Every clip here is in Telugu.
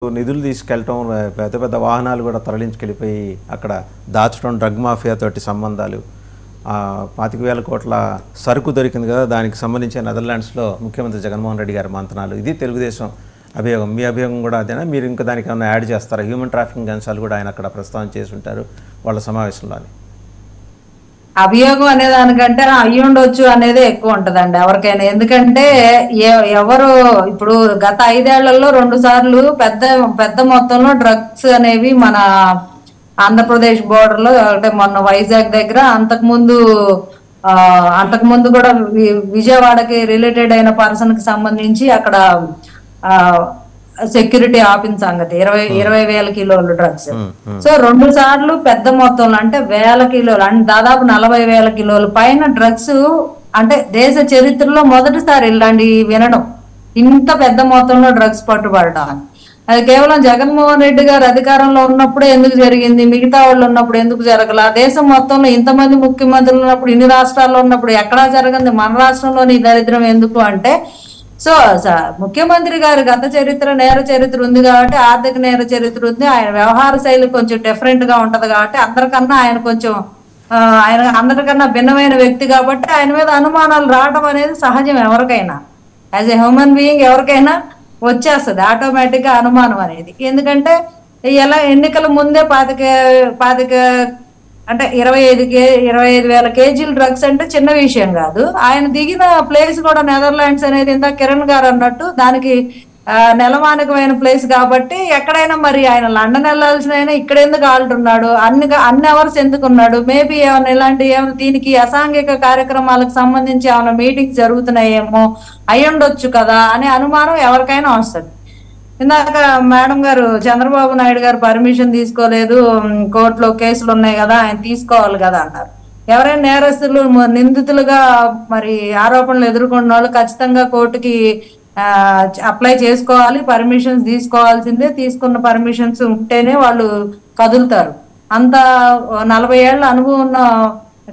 నిధులు తీసుకెళ్ళటం, పెద్ద పెద్ద వాహనాలు కూడా తరలించుకెళ్ళిపోయి అక్కడ దాచడం, డ్రగ్ మాఫియా తోటి సంబంధాలు, 25,000 కోట్ల సరుకు దొరికింది కదా, దానికి సంబంధించి నెదర్లాండ్స్లో ముఖ్యమంత్రి జగన్మోహన్ రెడ్డి గారి మంతనాలు. ఇది తెలుగుదేశం అభియోగం. మీ అభియోగం కూడా అదేనా? మీరు ఇంకా దానికి ఏమైనా యాడ్ చేస్తారా? హ్యూమన్ ట్రాఫికింగ్ అంశాలు కూడా ఆయన అక్కడ ప్రస్తావన చేసి ఉంటారు వాళ్ళ సమావేశంలో. అభియోగం అనే దానికంటే అయ్యి ఉండొచ్చు అనేది ఎక్కువ ఉంటదండి ఎవరికైనా. ఎందుకంటే ఎవరు ఇప్పుడు గత 5 ఏళ్లలో 2 సార్లు పెద్ద పెద్ద మొత్తంలో డ్రగ్స్ అనేవి మన ఆంధ్రప్రదేశ్ బోర్డర్ లో, అంటే మొన్న వైజాగ్ దగ్గర, అంతకుముందు కూడా విజయవాడకి రిలేటెడ్ అయిన పర్సన్ కి సంబంధించి అక్కడ సెక్యూరిటీ ఆపిన సంగతి 20,000 కిలోలు డ్రగ్స్. సో 2 సార్లు పెద్ద మొత్తంలో, అంటే 1,000 కిలోలు, అంటే దాదాపు 40,000 కిలోల పైన డ్రగ్స్. అంటే దేశ చరిత్రలో మొదటిసారి ఇలాంటి వినడం, ఇంత పెద్ద మొత్తంలో డ్రగ్స్ పట్టుబడటం. అది కేవలం జగన్మోహన్ రెడ్డి గారు అధికారంలో ఉన్నప్పుడే ఎందుకు జరిగింది, మిగతా వాళ్ళు ఉన్నప్పుడు ఎందుకు జరగల? దేశం మొత్తంలో ఇంతమంది ముఖ్యమంత్రులు ఉన్నప్పుడు, ఇన్ని రాష్ట్రాల్లో ఉన్నప్పుడు ఎక్కడా జరగంది, మన రాష్ట్రంలోని దరిద్రం ఎందుకు అంటే, సో ముఖ్యమంత్రి గారి గత చరిత్ర, నేర చరిత్ర ఉంది కాబట్టి, ఆర్థిక నేర చరిత్ర ఉంది, ఆయన వ్యవహార శైలి కొంచెం డిఫరెంట్ గా ఉంటది కాబట్టి, ఆయన అందరికన్నా భిన్నమైన వ్యక్తి కాబట్టి ఆయన మీద అనుమానాలు రావడం అనేది సహజం. ఎవరికైనా యాజ్ ఎ హ్యూమన్ బీయింగ్ ఎవరికైనా వచ్చేస్తుంది ఆటోమేటిక్ గా అనుమానం అనేది. ఎందుకంటే ఎలా ఎన్నికల ముందే 25,000 కేజీలు డ్రగ్స్ అంటే చిన్న విషయం కాదు. ఆయన దిగిన ప్లేస్ కూడా నెదర్లాండ్స్ అనేది ఇంత కిరణ్ గారు అన్నట్టు దానికి నెలమానికమైన ప్లేస్ కాబట్టి, ఎక్కడైనా మరి ఆయన లండన్ వెళ్లాల్సిన ఆయన ఇక్కడ ఎందుకు ఆల్టున్నాడు, అన్ని అవర్స్ ఎందుకు ఉన్నాడు? మేబీ ఏమైనా ఇలాంటి దీనికి అసాంఘిక కార్యక్రమాలకు సంబంధించి ఏమైనా మీటింగ్స్ జరుగుతున్నాయేమో అయ్యుండొచ్చు కదా అనే అనుమానం ఎవరికైనా వస్తుంది. ఇందాక మేడం గారు చంద్రబాబు నాయుడు గారు పర్మిషన్ తీసుకోలేదు, కోర్టులో కేసులు ఉన్నాయి కదా, ఆయన తీసుకోవాలి కదా అన్నారు. ఎవరైనా నేరస్తులు, నిందితులుగా మరి ఆరోపణలు ఎదుర్కొన్న వాళ్ళు ఖచ్చితంగా కోర్టుకి అప్లై చేసుకోవాలి, పర్మిషన్స్ తీసుకోవాల్సిందే. తీసుకున్న పర్మిషన్స్ ఉంటేనే వాళ్ళు కదులుతారు. అంత 40 ఏళ్ల అనుభవం ఉన్న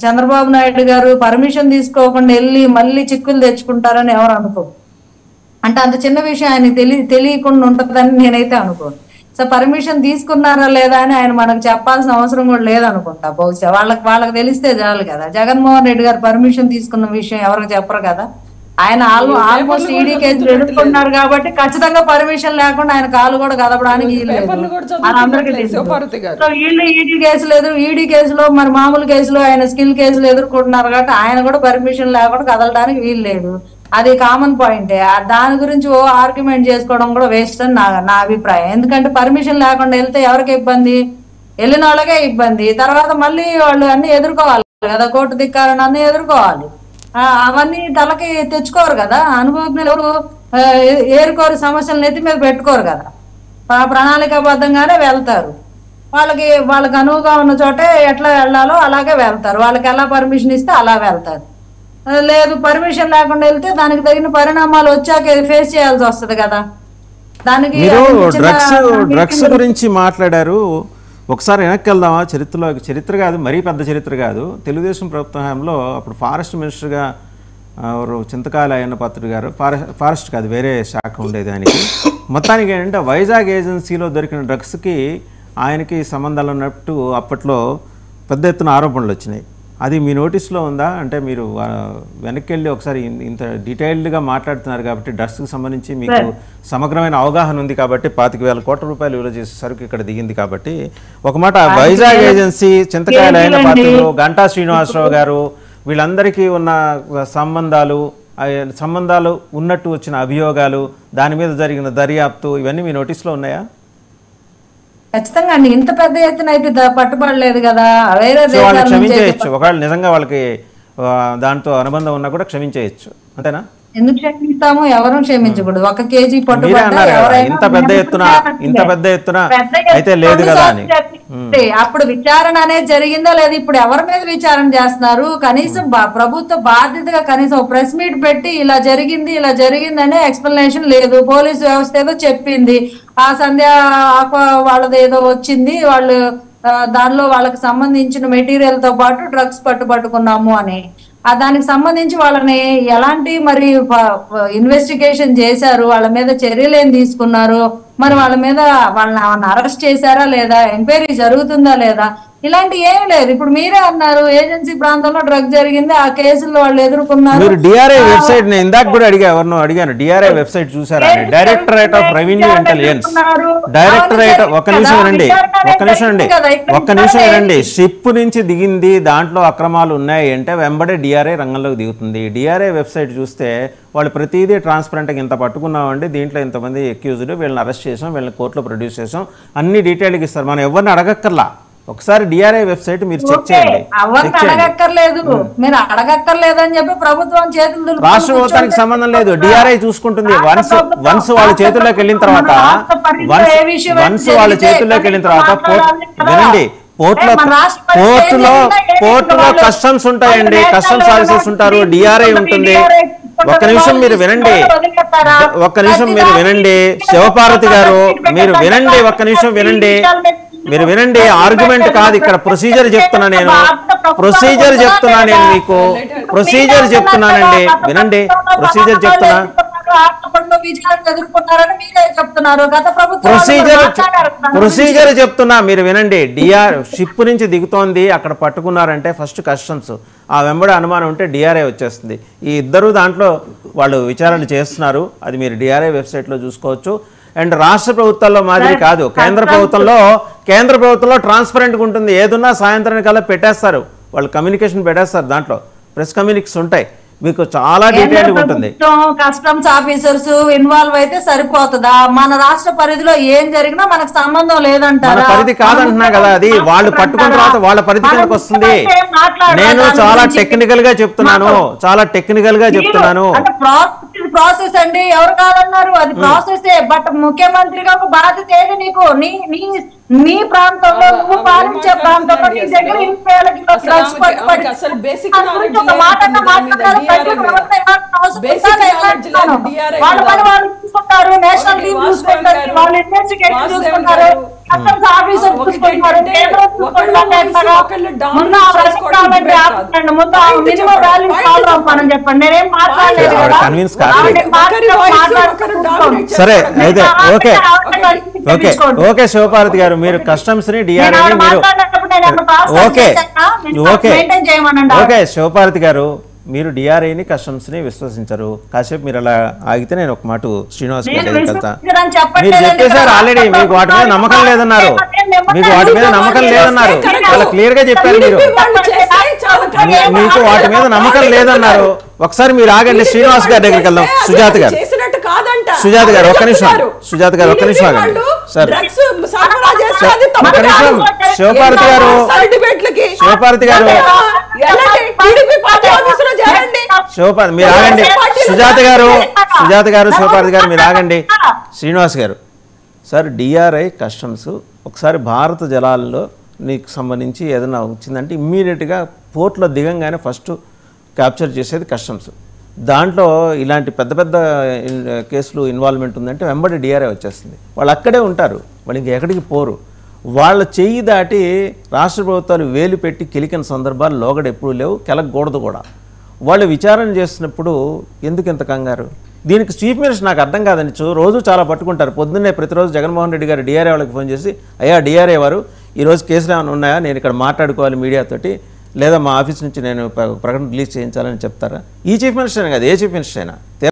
చంద్రబాబు నాయుడు గారు పర్మిషన్ తీసుకోకుండా వెళ్ళి మళ్ళీ చిక్కులు తెచ్చుకుంటారని ఎవరు అనుకోరు. అంటే అంత చిన్న విషయం ఆయన తెలియకుండా ఉంటుందని నేనైతే అనుకోను. సో పర్మిషన్ తీసుకున్నారా లేదా అని ఆయన మనకు చెప్పాల్సిన అవసరం కూడా లేదనుకుంటా. బహుశా వాళ్ళకి తెలిస్తే చాలు కదా. జగన్మోహన్ రెడ్డి గారు పర్మిషన్ తీసుకున్న విషయం ఎవరికి చెప్పరు కదా. ఆయన ఆల్మోస్ట్ ఈడీ కేసులు ఎదుర్కొన్నారు కాబట్టి ఖచ్చితంగా పర్మిషన్ లేకుండా ఆయన కాలు కూడా కదపడానికి అందరికీ తెలుసు. సో ఈడీ కేసులో మరి మామూలు కేసులో ఆయన స్కిల్ కేసులు ఎదుర్కొంటున్నారు కాబట్టి ఆయన కూడా పర్మిషన్ లేకుండా కదలడానికి వీలు లేదు. అది కామన్ పాయింటే. దాని గురించి ఆర్గ్యుమెంట్ చేసుకోవడం కూడా వేస్ట్ అని నా అభిప్రాయం. ఎందుకంటే పర్మిషన్ లేకుండా వెళ్తే ఎవరికి ఇబ్బంది? వెళ్ళిన వాళ్ళకే ఇబ్బంది. తర్వాత మళ్ళీ వాళ్ళు అన్ని ఎదుర్కోవాలి కదా, కోర్టు ధిక్కారణ అన్ని ఎదుర్కోవాలి. అవన్నీ తలకి తెచ్చుకోరు కదా. అనుభవజ్ఞులు ఎవరు ఏరుకోరు, సమస్యలు నెత్తి మీద పెట్టుకోరు కదా. ప్రణాళికాబద్ధంగానే వెళ్తారు. వాళ్ళకి అనువుగా ఉన్న చోటే ఎట్లా వెళ్ళాలో అలాగే వెళ్తారు. వాళ్ళకి ఎలా పర్మిషన్ ఇస్తే అలా వెళ్తారు. లేదు పర్మిషన్ లేకుండా వెళ్తే దానికి తగిన పరిణామాలు వచ్చాక ఫేస్ చేయాల్సి వస్తుంది కదా. దానికి డ్రగ్స్ గురించి మాట్లాడారు. ఒకసారి వెనక్కి వెళ్దామా చరిత్ర కాదు, మరీ పెద్ద చరిత్ర కాదు. తెలుగుదేశం ప్రభుత్వ హయాంలో అప్పుడు ఫారెస్ట్ మినిస్టర్గా చింతకాయల అయ్యన్న పాత్రుడు గారు, ఫారెస్ట్ కాదు వేరే శాఖ ఉండేది ఆయనకి. మొత్తానికి ఏంటంటే వైజాగ్ ఏజెన్సీలో దొరికిన డ్రగ్స్కి ఆయనకి సంబంధాలు ఉన్నట్టు అప్పట్లో పెద్ద ఎత్తున ఆరోపణలు వచ్చినాయి. అది మీ నోటీస్లో ఉందా? అంటే మీరు వెనక్కి వెళ్ళి ఒకసారి ఇంత డీటెయిల్డ్గా మాట్లాడుతున్నారు కాబట్టి డ్రగ్స్కి సంబంధించి మీకు సమగ్రమైన అవగాహన ఉంది కాబట్టి, 25,000 కోట్ల రూపాయలు విలువ చేసే సరుకు ఇక్కడ దిగింది కాబట్టి, ఒక మాట వైజాగ్ ఏజెన్సీ, చింతకాయల అయిన పాత్రలు, గంటా శ్రీనివాసరావు గారు, వీళ్ళందరికీ ఉన్న సంబంధాలు ఉన్నట్టు వచ్చిన అభియోగాలు, దాని మీద జరిగిన దర్యాప్తు, ఇవన్నీ మీ నోటీస్లో ఉన్నాయా? ఖచ్చితంగా అండి. ఇంత పెద్ద ఎత్తున అయితే పట్టుబడలేదు కదా. క్షమించేయచ్చు ఒకవేళ నిజంగా వాళ్ళకి దాంతో అనుబంధం ఉన్నా కూడా క్షమించేయచ్చు, అంతేనా? ఎందుకు క్షమిస్తాము? ఎవరు క్షమించకూడదు. 1 కేజీ పట్టుబడ్డా ఇంత పెద్ద ఎత్తున అయితే లేదు కదా అని. అప్పుడు విచారణ అనేది జరిగిందా లేదా? ఇప్పుడు ఎవరి మీద విచారణ చేస్తున్నారు? కనీసం ప్రభుత్వ బాధ్యతగా కనీసం ప్రెస్ మీట్ పెట్టి ఇలా జరిగింది అనే ఎక్స్ప్లెనేషన్ లేదు. పోలీసు వ్యవస్థ ఏదో చెప్పింది, ఆ సంధ్య వాళ్ళది ఏదో వచ్చింది, వాళ్ళు దానిలో వాళ్ళకి సంబంధించిన మెటీరియల్ తో పాటు డ్రగ్స్ పట్టుకున్నాము అని. దానికి సంబంధించి వాళ్ళని ఎలాంటి మరి ఇన్వెస్టిగేషన్ చేశారు, వాళ్ళ మీద చర్యలు ఏం తీసుకున్నారు, మరి వాళ్ళని అరెస్ట్ చేశారా లేదా, ఎంక్వైరీ జరుగుతుందా లేదా, ఇలాంటి ఏం లేదు. ఇప్పుడు మీరే అన్నారు ఏజెన్సీ ప్రాంతంలో డ్రగ్ జరిగింది, ఆ కేసుల్లో వాళ్ళు ఎదుర్కొన్నారు. మీరు డిఆర్ఐ వెబ్సైట్ నేను ఇందాక కూడా ఎవరినో అడిగాను, డిఆర్ఐ వెబ్సైట్ చూసారా అని. Directorate of revenue intelligence directorate, ఒక్క నిమిషం వినండి, షిప్ నుంచి దిగింది, దాంట్లో అక్రమాలు ఉన్నాయి అంటే వెంబడే డిఆర్ఐ రంగంలోకి దిగుతుంది. డిఆర్ఐ వెబ్సైట్ చూస్తే వాళ్ళు ప్రతిదీ ట్రాన్స్పరెంట్గా ఇంత పట్టుకున్నామండి, దీంట్లో ఇంతమంది ఎక్యూజ్డ్, వీళ్ళని అరెస్ట్ చేసాం, వీళ్ళని కోర్టులో ప్రొడ్యూస్ చేసాం, అన్ని డీటెయిల్గా ఇస్తారు. మనం ఎవరిని అడగక్కర్లా, ఒకసారి డిఆర్ఐ వెబ్సైట్ మీరు చెక్ చేయండి. ఎవరిని అడగక్కర్లేదు, మీరు అడగక్కర్లేదు అని చెప్పి ప్రభుత్వం చేతులు రాష్ట్ర ప్రభుత్వానికి సంబంధం లేదు, డిఆర్ఐ చూసుకుంటుంది. వన్స్ వాళ్ళ చేతుల్లోకి వెళ్ళిన తర్వాత వినండి, పోర్టులో కస్టమ్స్ ఉంటాయండి, కస్టమ్స్ ఆఫీసర్స్ ఉంటారు, డిఆర్ఐ ఉంటుంది. ఒక్క నిమిషం మీరు వినండి, శివపార్వతి గారు మీరు వినండి, ఒక్క నిమిషం వినండి, మీరు వినండి. ఆర్గ్యుమెంట్ కాదు ఇక్కడ, ప్రొసీజర్ చెప్తున్నా నేను, మీకు ప్రొసీజర్ చెప్తున్నానండి, వినండి, ప్రొసీజర్ చెప్తున్నా. ప్రొసీజర్ చెప్తున్నా మీరు వినండి. షిప్ నుంచి దిగుతోంది, అక్కడ పట్టుకున్నారంటే ఫస్ట్ కస్టమ్స్, ఆ వెంబడి అనుమానం ఉంటే డిఆర్ఐ వచ్చేస్తుంది. ఈ ఇద్దరు దాంట్లో వాళ్ళు విచారణ చేస్తున్నారు, అది మీరు డిఆర్ఐ వెబ్సైట్లో చూసుకోవచ్చు. అండ్ రాష్ట్ర ప్రభుత్వాల్లో మాదిరి కాదు, కేంద్ర ప్రభుత్వంలో ట్రాన్స్పరెంట్గా ఉంటుంది. ఏదున్నా సాయంత్రానికల్లా పెట్టేస్తారు, వాళ్ళు కమ్యూనికేషన్ పెట్టేస్తారు, దాంట్లో ప్రెస్ కమ్యూనికేషన్ ఉంటాయి, మీకు చాలా డీటెయిల్గా ఉంటుంది. కస్టమ్స్ ఆఫీసర్స్ ఇన్వాల్వ్ అయితే సరిపోతుందా? మన రాష్ట్ర పరిధిలో ఏం జరిగినా మనకు సంబంధం లేదంటారా? పరిధి కాదంటున్నా కదా, అది వాళ్ళు పట్టుకున్న తర్వాత వాళ్ళ పరిధి కిందకి వస్తుంది. నేను చాలా టెక్నికల్ గా చెప్తున్నాను. ప్రాసెస్ అండి, ఎవరు కాదన్నారు, అది ప్రాసెస్. బట్ ముఖ్యమంత్రిగా ఒక బాధ్యత ఏది నీకు? నీ ప్రాంతంలో, నువ్వు పాలించే ప్రాంతంలో నీ దగ్గర చూసుకుంటారు, నేషనల్ టీమ్ చూసుకుంటారు, వాళ్ళు ఇన్వెస్టిగేషన్ చూసుకుంటారు, కస్టమ్స్ ఆఫీసర్ చూసుకుంటారు, చెప్పండి. నేనేం మాట్లాడలేదు కదా. సరే అయితే ఓకే శివపార్వతి గారు, మీరు కస్టమ్స్ ని డిఆర్ఐని మీరు ఓకే శివపార్వతి గారు, మీరు డిఆర్ఐని కస్టమ్స్ని విశ్వసించరు. కాసేపు మీరు అలా ఆగితే నేను ఒక మాట శ్రీనివాస్ గారి దగ్గరికి వెళ్తా. మీరు చెప్పేశారు ఆల్రెడీ, మీకు వాటి మీద నమ్మకం లేదన్నారు, చాలా క్లియర్ గా చెప్పారు. మీకు వాటి మీద నమ్మకం లేదన్నారు. ఒకసారి మీరు ఆగండి, శ్రీనివాస్ గారి దగ్గరికి వెళ్దాం. సుజాత గారు ఒక్క నిమిషం ఆగండి సార్. శివపార్వతి గారు మీరు ఆగండి. సుజాత గారు శివపార్వతి గారు మీరు ఆగండి. శ్రీనివాస్ గారు, సార్ డిఆర్ఐ కస్టమ్స్ ఒకసారి భారత జలాల్లో నీకు సంబంధించి ఏదైనా వచ్చిందంటే ఇమ్మీడియట్గా పోర్ట్లో దిగంగానే ఫస్ట్ క్యాప్చర్ చేసేది కస్టమ్స్. దాంట్లో ఇలాంటి పెద్ద పెద్ద కేసులు ఇన్వాల్వ్మెంట్ ఉందంటే వెంబడి డిఆర్ఐ వచ్చేస్తుంది. వాళ్ళు అక్కడే ఉంటారు, వాళ్ళు ఇంక ఎక్కడికి పోరు. వాళ్ళ చెయ్యి దాటి రాష్ట్ర ప్రభుత్వాలు వేలు పెట్టి కెలికిన సందర్భాలు లోగడ ఎప్పుడూ లేవు, కెలకూడదు కూడా. వాళ్ళు విచారణ చేస్తున్నప్పుడు ఎందుకు ఇంత కంగారు? దీనికి చీఫ్ మినిస్టర్ నాకు అర్థం కాదని రోజు చాలా పట్టుకుంటారు. పొద్దున్నే ప్రతిరోజు జగన్మోహన్ రెడ్డి గారు డిఆర్ఐ వాళ్ళకి ఫోన్ చేసి, అయ్యా డిఆర్ఐ వారు ఈరోజు కేసులు ఏమైనా ఉన్నాయా, నేను ఇక్కడ మాట్లాడుకోవాలి మీడియాతోటి, లేదా మా ఆఫీస్ నుంచి నేను ప్రకటన రిలీజ్ చేయించాలని చెప్తారా? ఈ చీఫ్ మినిస్టర్ కాదు, ఏ చీఫ్ మినిస్టర్ అయినా